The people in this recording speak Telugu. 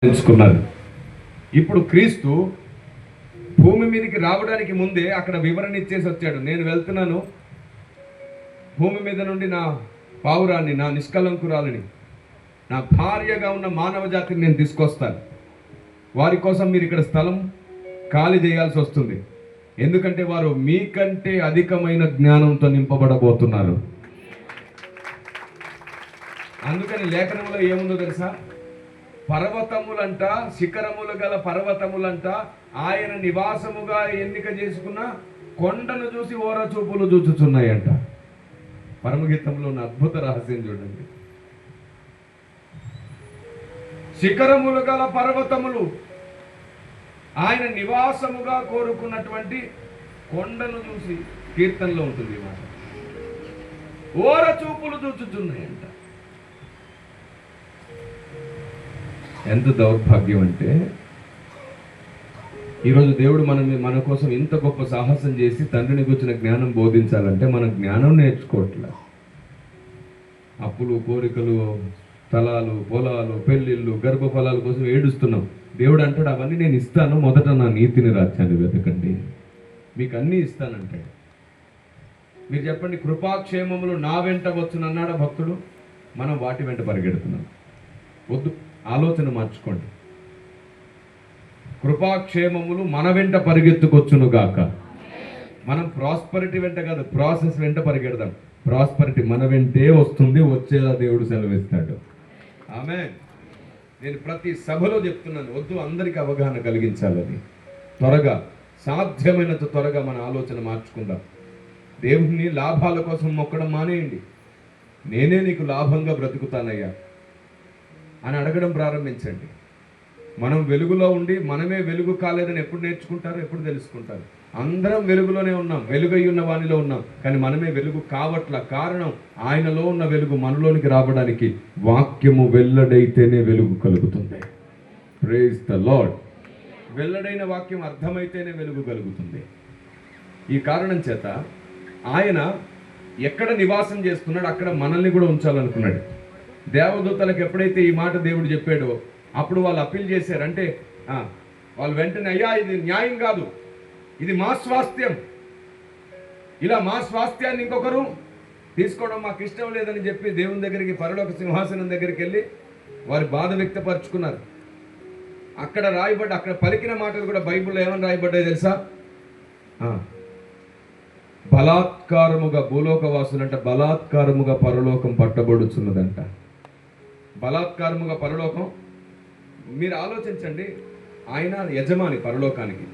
తెలుసుకున్నారు. ఇప్పుడు క్రీస్తు భూమి మీదకి రావడానికి ముందే అక్కడ వివరణ ఇచ్చేసి వచ్చాడు. నేను వెళ్తున్నాను, భూమి మీద నుండి నా పావురాన్ని, నా నిష్కలంకురాలని, నా భార్యగా ఉన్న మానవ జాతిని నేను తీసుకొస్తాను. వారి కోసం మీరు ఇక్కడ స్థలం ఖాళీ చేయాల్సి వస్తుంది. ఎందుకంటే వారు మీకంటే అధికమైన జ్ఞానంతో నింపబడబోతున్నారు. అందుకని లేఖనంలో ఏముందో తెలుసా? పర్వతములంట, శిఖరములు గల పర్వతములంట ఆయన నివాసముగా ఎన్నిక చేసుకున్న కొండను చూసి ఓర చూపులు చూచుచున్నాయంట. పరమగీతంలో ఉన్న అద్భుత రహస్యం చూడండి. శిఖరములు గల పర్వతములు ఆయన నివాసముగా కోరుకున్నటువంటి కొండను చూసి, కీర్తనలో ఉంటుంది మాట, ఓర చూపులు చూచుచున్నాయంట. ఎంత దౌర్భాగ్యం అంటే, ఈరోజు దేవుడు మన కోసం ఇంత గొప్ప సాహసం చేసి తండ్రిని కూర్చున్న జ్ఞానం బోధించాలంటే మనం జ్ఞానం నేర్చుకోవట్లే. అప్పులు, కోరికలు, స్థలాలు, పొలాలు, పెళ్ళిళ్ళు, గర్భఫలాల కోసం ఏడుస్తున్నాం. దేవుడు అంటాడు, అవన్నీ నేను ఇస్తాను, మొదట నా నీతిని రాజ్యాన్ని వెతకండి, మీకు అన్నీ ఇస్తానంటాడు. మీరు చెప్పండి, కృపాక్షేమములు నా వెంట వచ్చునన్నాడా భక్తుడు? మనం వాటి వెంట పరిగెడుతున్నాం. వద్దు, ఆలోచన మార్చుకోండి. కృపాక్షేమములు మన వెంట పరిగెత్తుకొచ్చును గాక. మనం ప్రాస్పరిటీ వెంట కాదు, ప్రాసెస్ వెంట పరిగెడదాం. ప్రాస్పరిటీ మన వెంటే వస్తుంది, వచ్చేలా దేవుడు సెలవిస్తాడు. ఆమేన్. నేను ప్రతి సభలో చెప్తున్నాను, వద్దు, అందరికీ అవగాహన కలిగించాలని. త్వరగా, సాధ్యమైనంత త్వరగా మన ఆలోచన మార్చుకుందాం. దేవుణ్ణి లాభాల కోసం మొక్కడం మానేయండి. నేనే నీకు లాభంగా బ్రతుకుతానయ్యా అని అడగడం ప్రారంభించండి. మనం వెలుగులో ఉండి మనమే వెలుగు కాలేదని ఎప్పుడు నేర్చుకుంటారు, ఎప్పుడు తెలుసుకుంటారు? అందరం వెలుగులోనే ఉన్నాం, వెలుగై ఉన్న వానిలో ఉన్నాం, కానీ మనమే వెలుగు కావట్ల. కారణం, ఆయనలో ఉన్న వెలుగు మనలోనికి రావడానికి వాక్యము వెల్లడైతేనే వెలుగు కలుగుతుంది. Praise the lord. వెల్లడైన వాక్యం అర్థమైతేనే వెలుగు కలుగుతుంది. ఈ కారణం చేత ఆయన ఎక్కడ నివాసం చేస్తున్నాడు అక్కడ మనల్ని కూడా ఉంచాలనుకున్నాడు. దేవదూతలకు ఎప్పుడైతే ఈ మాట దేవుడు చెప్పాడో అప్పుడు వాళ్ళు అప్పీల్ చేశారు. అంటే వాళ్ళు వెంటనే, అయ్యా ఇది న్యాయం కాదు, ఇది మా స్వాస్థ్యం, ఇలా మా స్వాస్థ్యాన్ని ఇంకొకరు తీసుకోవడం మాకు ఇష్టం లేదని చెప్పి దేవుని దగ్గరికి, పరలోక సింహాసనం దగ్గరికి వెళ్ళి వారి బాధ వ్యక్తపరుచుకున్నారు. అక్కడ పలికిన మాటలు కూడా బైబిల్లో ఏమని రాయబడ్డాయి తెలుసా? బలాత్కారముగా భూలోకవాసులంట బలాత్కారముగా పరలోకం పట్టబడుచున్నదంట. బలాత్కారముగా పరలోకం. మీరు ఆలోచించండి, ఆయన యజమాని పరలోకానికి.